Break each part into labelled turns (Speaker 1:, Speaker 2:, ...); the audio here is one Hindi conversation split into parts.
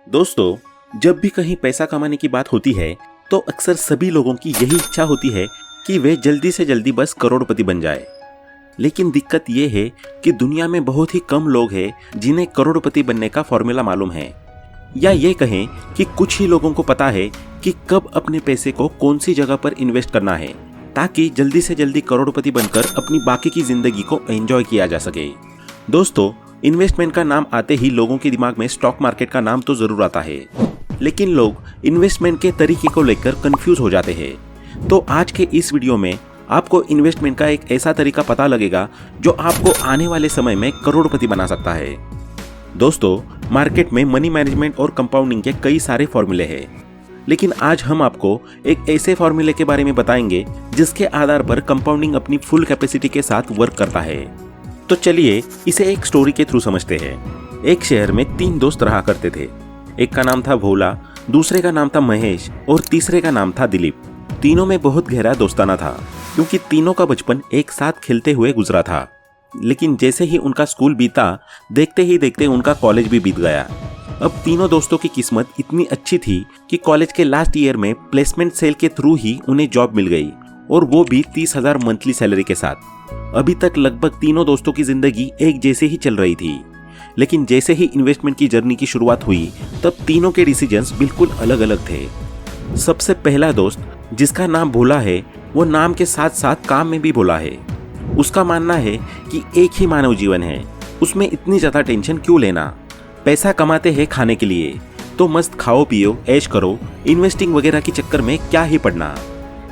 Speaker 1: दोस्तों, जब भी कहीं पैसा कमाने की बात होती है तो अक्सर सभी लोगों की यही इच्छा होती है कि वे जल्दी से जल्दी बस करोड़पति बन जाए। लेकिन दिक्कत ये है कि दुनिया में बहुत ही कम लोग हैं जिन्हें करोड़पति बनने का फॉर्मूला मालूम है, या ये कहें कि कुछ ही लोगों को पता है कि कब अपने पैसे को कौन सी जगह पर इन्वेस्ट करना है ताकि जल्दी से जल्दी करोड़पति बनकर अपनी बाकी की जिंदगी को एंजॉय किया जा सके। दोस्तों, इन्वेस्टमेंट का नाम आते ही लोगों के दिमाग में स्टॉक मार्केट का नाम तो जरूर आता है, लेकिन लोग इन्वेस्टमेंट के तरीके को लेकर कंफ्यूज हो जाते हैं। तो आज के इस वीडियो में आपको इन्वेस्टमेंट का एक ऐसा तरीका पता लगेगा जो आपको आने वाले समय में करोड़पति बना सकता है। दोस्तों, मार्केट में मनी मैनेजमेंट और कंपाउंडिंग के कई सारे फॉर्मूले हैं, लेकिन आज हम आपको एक ऐसे फॉर्मूले के बारे में बताएंगे जिसके आधार पर कंपाउंडिंग अपनी फुल कैपेसिटी के साथ वर्क करता है। तो चलिए इसे एक स्टोरी के थ्रू समझते हैं। एक शहर में 3 दोस्त रहा करते थे। एक का नाम था भोला, दूसरे का नाम था महेश और तीसरे का नाम था दिलीप। तीनों में बहुत गहरा दोस्ताना था क्योंकि तीनों का बचपन एक साथ खेलते हुए गुजरा था। लेकिन जैसे ही उनका स्कूल बीता, देखते ही देखते उनका कॉलेज भी बीत गया। अब तीनों दोस्तों की किस्मत इतनी अच्छी थी कि कॉलेज के लास्ट ईयर में प्लेसमेंट सेल के थ्रू ही उन्हें जॉब मिल गई, और वो भी 30,000 मंथली सैलरी के साथ। अभी तक लगभग तीनों दोस्तों की जिंदगी एक जैसे ही चल रही थी, लेकिन जैसे ही इन्वेस्टमेंट की जर्नी की शुरुआत हुई तब तीनों के डिसीजंस बिल्कुल अलग अलग थे। सबसे पहला दोस्त, जिसका नाम भोला है, वो नाम के साथ साथ काम में भी भोला है। उसका मानना है कि एक ही मानव जीवन है, उसमें इतनी ज्यादा टेंशन क्यों लेना। पैसा कमाते हैं खाने के लिए, तो मस्त खाओ पियो ऐश करो, इन्वेस्टिंग वगैरह के चक्कर में क्या ही पड़ना।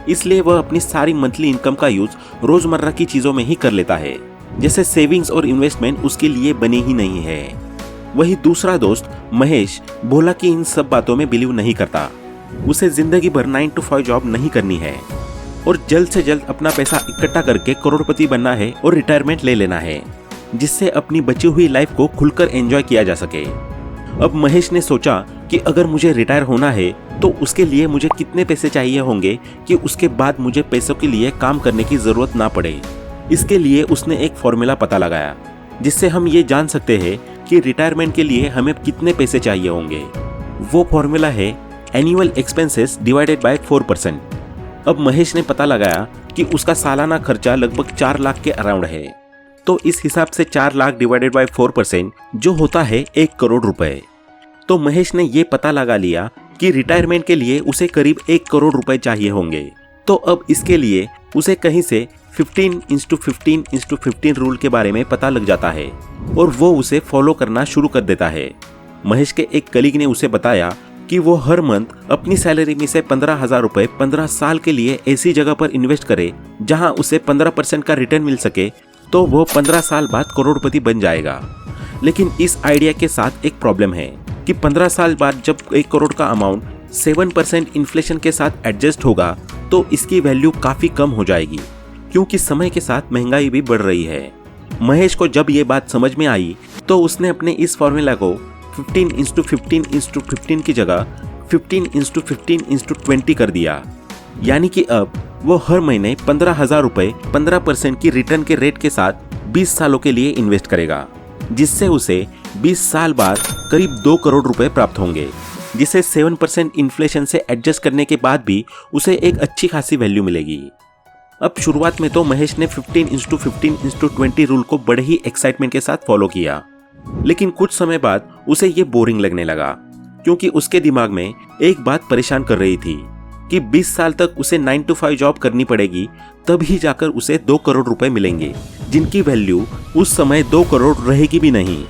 Speaker 1: इसलिए वह अपनी सारी मंथली इनकम का यूज रोजमर्रा की चीजों में ही कर लेता है, जैसे सेविंग्स और इन्वेस्टमेंट उसके लिए बने ही नहीं है। वही दूसरा दोस्त महेश, भोला की इन सब बातों में बिलीव नहीं करता। उसे जिंदगी भर 9 to 5 जॉब नहीं करनी है और जल्द से जल्द अपना पैसा इकट्ठा करके करोड़पति बनना है और रिटायरमेंट ले लेना है, जिससे अपनी बची हुई लाइफ को खुलकर एंजॉय किया जा सके। अब महेश ने सोचा कि अगर मुझे रिटायर होना है तो उसके लिए मुझे कितने पैसे चाहिए होंगे कि उसके बाद मुझे पैसों के लिए काम करने की जरूरत ना पड़े। इसके लिए उसने एक फॉर्मूला पता लगाया जिससे हम ये जान सकते हैं कि रिटायरमेंट के लिए हमें कितने पैसे चाहिए होंगे। वो फॉर्मूला है एनुअल एक्सपेंसेस डिवाइडेड बाय 4%। अब महेश ने पता लगाया कि उसका सालाना खर्चा लगभग 4 लाख के अराउंड है, तो इस हिसाब से 4 लाख डिवाइडेड बाय 4% जो होता है 1 करोड़ रुपए। तो महेश ने ये पता लगा लिया कि रिटायरमेंट के लिए उसे करीब 1 करोड़ रुपए चाहिए होंगे। तो अब इसके लिए उसे कहीं से 15x15x15 रूल के बारे में पता लग जाता है और वो उसे फॉलो करना शुरू कर देता है। महेश के एक कलीग ने उसे बताया कि वो हर मंथ अपनी सैलरी में से 15,000 रुपए 15 साल के लिए ऐसी जगह पर इन्वेस्ट करे जहां उसे 15% का रिटर्न मिल सके, तो वो 15 साल बाद करोड़पति बन जाएगा। लेकिन इस आइडिया के साथ एक प्रॉब्लम है कि 15 साल बाद जब 1 करोड़ का अमाउंट 7% इन्फ्लेशन के साथ एडजस्ट होगा तो इसकी वैल्यू काफी कम हो जाएगी, क्योंकि समय के साथ महंगाई भी बढ़ रही है। महेश को जब ये बात समझ में आई तो उसने अपने इस फॉर्मूला को 15x15x15 की जगह 15x15x20 कर दिया। यानी कि अब वो हर महीने 15,000 रुपए 15% की रिटर्न के रेट के साथ 20 सालों के लिए इन्वेस्ट करेगा, जिससे उसे 20 साल बाद करीब 2 करोड़ रुपए प्राप्त होंगे, जिसे 7% इन्फ्लेशन से एडजस्ट करने के बाद भी उसे एक अच्छी खासी वैल्यू मिलेगी। अब शुरुआत में तो महेश ने 15x15x20 रूल को बड़े ही एक्साइटमेंट के साथ फॉलो किया, लेकिन कुछ समय बाद उसे ये बोरिंग लगने लगा, क्योंकि उसके दिमाग में एक बात परेशान कर रही थी कि 20 साल तक उसे 9 to 5 जॉब करनी पड़ेगी, तभी जाकर उसे 2 करोड़ रुपए मिलेंगे, जिनकी वैल्यू उस समय 2 करोड़ रहेगी भी नहीं।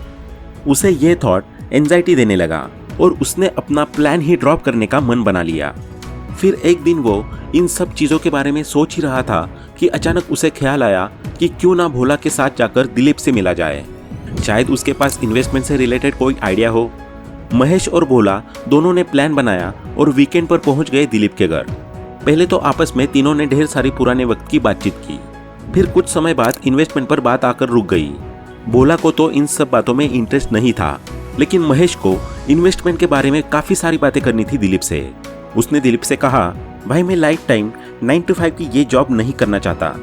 Speaker 1: उसे ये थॉट एंजाइटी देने लगा और उसने अपना प्लान ही ड्रॉप करने का मन बना लिया। फिर एक दिन वो इन सब चीजों के बारे में सोच ही रहा था कि अचानक उसे ख्याल आया कि क्यों ना भोला के साथ जाकर दिलीप से मिला जाए, शायद उसके पास इन्वेस्टमेंट से रिलेटेड कोई आइडिया हो। महेश और भोला दोनों ने प्लान बनाया और वीकेंड पर पहुंच गए दिलीप के घर। पहले तो आपस में तीनों ने ढेर सारी पुराने वक्त की बातचीत की, फिर कुछ समय बाद इन्वेस्टमेंट पर बात आकर रुक गई। भोला को तो इन सब बातों में इंटरेस्ट नहीं था, लेकिन महेश को इन्वेस्टमेंट के बारे में काफी सारी बातें करनी थी दिलीप से। उसने दिलीप से कहा, भाई मैं लाइफ टाइम 9 to 5 की ये जॉब नहीं करना चाहता,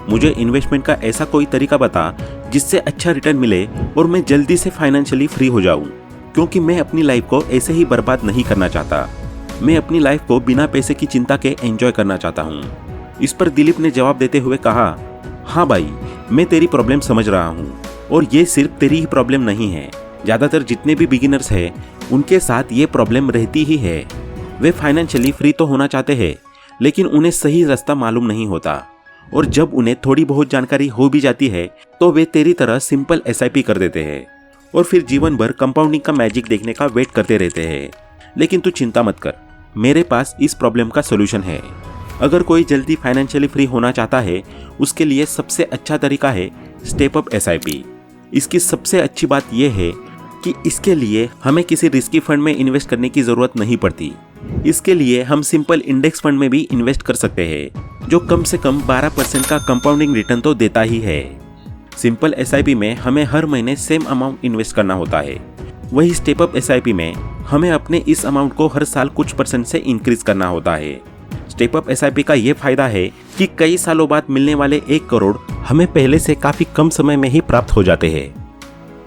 Speaker 1: मुझे इन्वेस्टमेंट का ऐसा कोई तरीका बता जिससे अच्छा रिटर्न मिले और मैं जल्दी से फाइनेंशियली फ्री हो जाऊं, क्योंकि मैं अपनी लाइफ को ऐसे ही बर्बाद नहीं करना चाहता। मैं अपनी लाइफ को बिना पैसे की चिंता के एंजॉय करना चाहता हूँ। इस पर दिलीप ने जवाब देते हुए कहा, हाँ भाई, मैं तेरी प्रॉब्लम समझ रहा हूँ और ये सिर्फ तेरी ही प्रॉब्लम नहीं है। ज़्यादातर जितने भी बिगिनर्स हैं उनके साथ ये प्रॉब्लम रहती ही है। वे फाइनेंशियली फ्री तो होना चाहते हैं, लेकिन उन्हें सही रास्ता मालूम नहीं होता, और जब उन्हें थोड़ी बहुत जानकारी हो भी जाती है तो वे तेरी तरह सिंपल SIP कर देते हैं और फिर जीवन भर कंपाउंडिंग का मैजिक देखने का वेट करते रहते हैं। लेकिन तू चिंता मत कर, मेरे पास इस प्रॉब्लम का सोल्यूशन है। अगर कोई जल्दी फाइनेंशियली फ्री होना चाहता है, उसके लिए सबसे अच्छा तरीका है स्टेप अप SIP। इसकी सबसे अच्छी बात यह है कि इसके लिए हमें किसी रिस्की फंड में इन्वेस्ट करने की ज़रूरत नहीं पड़ती। इसके लिए हम सिंपल इंडेक्स फंड में भी इन्वेस्ट कर सकते हैं, जो कम से कम 12% का कंपाउंडिंग रिटर्न तो देता ही है। सिंपल SIP में हमें हर महीने सेम अमाउंट इन्वेस्ट करना होता है। वही स्टेप अप SIP में हमें अपने इस अमाउंट को हर साल कुछ % से इंक्रीज करना होता है। स्टेप अप SIP का ये फायदा है कि कई सालों बाद मिलने वाले 1 करोड़ हमें पहले से काफी कम समय में ही प्राप्त हो जाते हैं।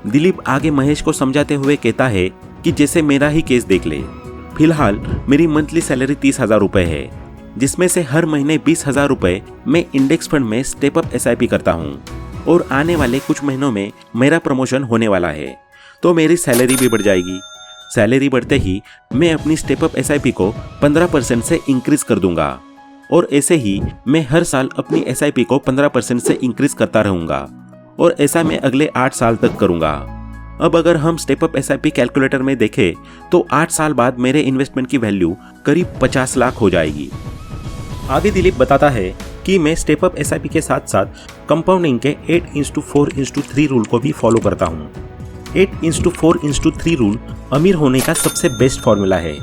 Speaker 1: दिलीप आगे महेश को समझाते हुए कहता है कि जैसे मेरा ही केस देख ले। फिलहाल मेरी मंथली सैलरी 30,000 रुपए है, जिसमें से हर महीने 20,000 रुपए मैं इंडेक्स फंड में स्टेप अप SIP करता हूँ, और आने वाले कुछ महीनों में मेरा प्रमोशन होने वाला है, तो मेरी सैलरी भी बढ़ जाएगी। सैलरी बढ़ते ही मैं अपनी स्टेप अप SIP को 15% से इंक्रीज कर दूंगा, और ऐसे ही मैं हर साल अपनी SIP को 15% से इंक्रीज करता रहूंगा, और ऐसा मैं अगले 8 साल तक करूंगा। अब अगर हम स्टेप अप SIP कैलकुलेटर में देखें तो 8 साल बाद मेरे इन्वेस्टमेंट की वैल्यू करीब 50 लाख हो जाएगी। आगे दिलीप बताता है कि मैं स्टेप अप SIP के साथ साथ कंपाउंडिंग के 8:4:3 रूल को भी फॉलो करता हूँ। 8:4:3 रूल अमीर होने का सबसे बेस्ट फॉर्मूला है।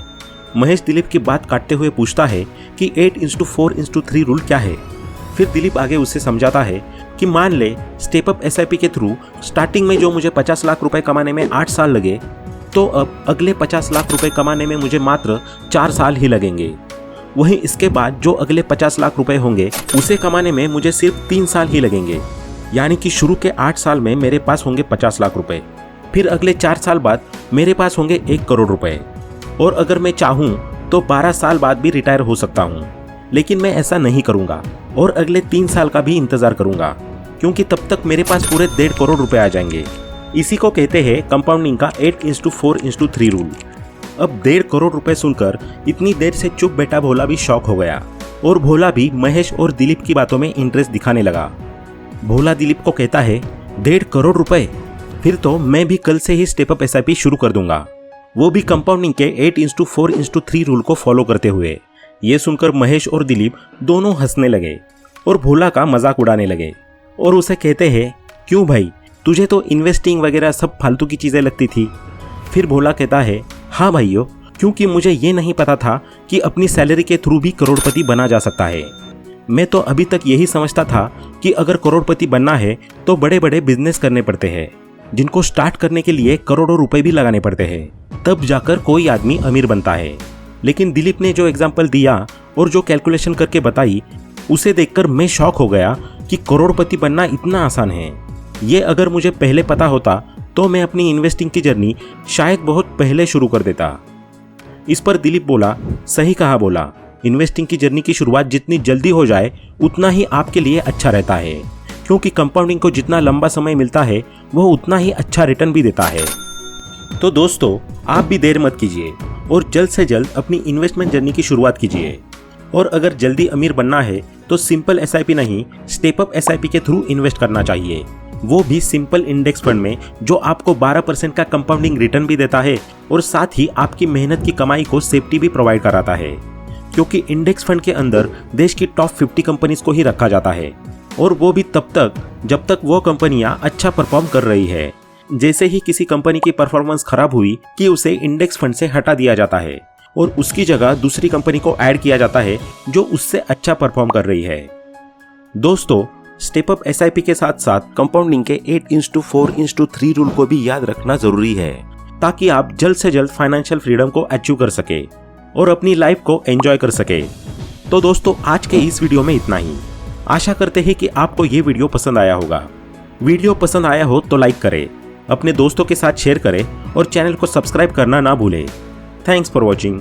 Speaker 1: महेश दिलीप की बात काटते हुए पूछता है कि 8:4:3 रूल क्या है। फिर दिलीप आगे उसे समझाता है कि मान ले स्टेप अप SIP के थ्रू स्टार्टिंग में जो मुझे 50 लाख रुपए कमाने में 8 साल लगे, तो अब अगले 50 लाख रुपए कमाने में मुझे मात्र 4 साल ही लगेंगे। वहीं इसके बाद जो अगले 50 लाख रुपए होंगे उसे कमाने में मुझे सिर्फ 3 साल ही लगेंगे। यानी कि शुरू के 8 साल में मेरे पास होंगे 50 लाख रुपए, फिर अगले 4 साल बाद मेरे पास होंगे 1 करोड़ रुपए, और अगर मैं चाहूँ तो 12 साल बाद भी रिटायर हो सकता हूँ। लेकिन मैं ऐसा नहीं करूँगा और अगले 3 साल का भी इंतजार करूँगा, क्योंकि तब तक मेरे पास पूरे 1.5 करोड़ रुपए आ जाएंगे। इसी को कहते हैं कंपाउंडिंग का 8:4:3 रूल। अब 1.5 करोड़ रुपए सुनकर इतनी देर से चुप बैठा भोला भी शॉक हो गया, और भोला भी महेश और दिलीप की बातों में इंटरेस्ट दिखाने लगा। भोला दिलीप को कहता है, 1.5 करोड़ रुपए? फिर तो मैं भी कल से ही स्टेप अप SIP शुरू कर दूंगा, वो भी कंपाउंडिंग के 8:4:3 रूल को फॉलो करते हुए। ये सुनकर महेश और दिलीप दोनों हंसने लगे और भोला का मजाक उड़ाने लगे, और उसे कहते हैं, क्यों भाई, तुझे तो इन्वेस्टिंग वगैरह सब फालतू की चीजें लगती थी। फिर भोला कहता है, हाँ भाइयों, क्योंकि मुझे ये नहीं पता था कि अपनी सैलरी के थ्रू भी करोड़पति बना जा सकता है। मैं तो अभी तक यही समझता था कि अगर करोड़पति बनना है तो बड़े बड़े बिजनेस करने पड़ते हैं, जिनको स्टार्ट करने के लिए करोड़ों रुपए भी लगाने पड़ते हैं, तब जाकर कोई आदमी अमीर बनता है। लेकिन दिलीप ने जो एग्जाम्पल दिया और जो कैलकुलेशन करके बताई, उसे देखकर मैं शॉक हो गया कि करोड़पति बनना इतना आसान है। ये अगर मुझे पहले पता होता तो मैं अपनी इन्वेस्टिंग की जर्नी शायद बहुत पहले शुरू कर देता। इस पर दिलीप बोला, सही कहा बोला, इन्वेस्टिंग की जर्नी की शुरुआत जितनी जल्दी हो जाए उतना ही आपके लिए अच्छा रहता है, क्योंकि कंपाउंडिंग को जितना लंबा समय मिलता है वो उतना ही अच्छा रिटर्न भी देता है। तो दोस्तों, आप भी देर मत कीजिए और जल्द से जल्द अपनी इन्वेस्टमेंट जर्नी की शुरुआत कीजिए। और अगर जल्दी अमीर बनना है तो सिंपल SIP नहीं, स्टेप अप SIP के थ्रू इन्वेस्ट करना चाहिए, वो भी सिंपल इंडेक्स फंड में, जो आपको 12% का कंपाउंडिंग रिटर्न भी देता है और साथ ही आपकी मेहनत की कमाई को सेफ्टी भी प्रोवाइड कराता है। क्योंकि इंडेक्स फंड के अंदर देश की टॉप 50 कंपनीज को ही रखा जाता है, और वो भी तब तक जब तक वो कंपनियां अच्छा परफॉर्म कर रही है। जैसे ही किसी कंपनी की परफॉर्मेंस खराब हुई कि उसे इंडेक्स फंड से हटा दिया जाता है और उसकी जगह दूसरी कंपनी को ऐड किया जाता है जो उससे अच्छा परफॉर्म कर रही है। दोस्तों, स्टेप अप SIP के साथ साथ कंपाउंडिंग के 8:4:3 रूल को भी याद रखना जरूरी है, ताकि आप जल्द से जल्द फाइनेंशियल फ्रीडम को अचीव कर सके और अपनी लाइफ को एंजॉय कर सके। तो दोस्तों, आज के इस वीडियो में इतना ही। आशा करते हैं कि आपको ये वीडियो पसंद आया होगा। वीडियो पसंद आया हो तो लाइक करें अपने दोस्तों के साथ शेयर करें और चैनल को सब्सक्राइब करना ना भूलें। Thanks for watching.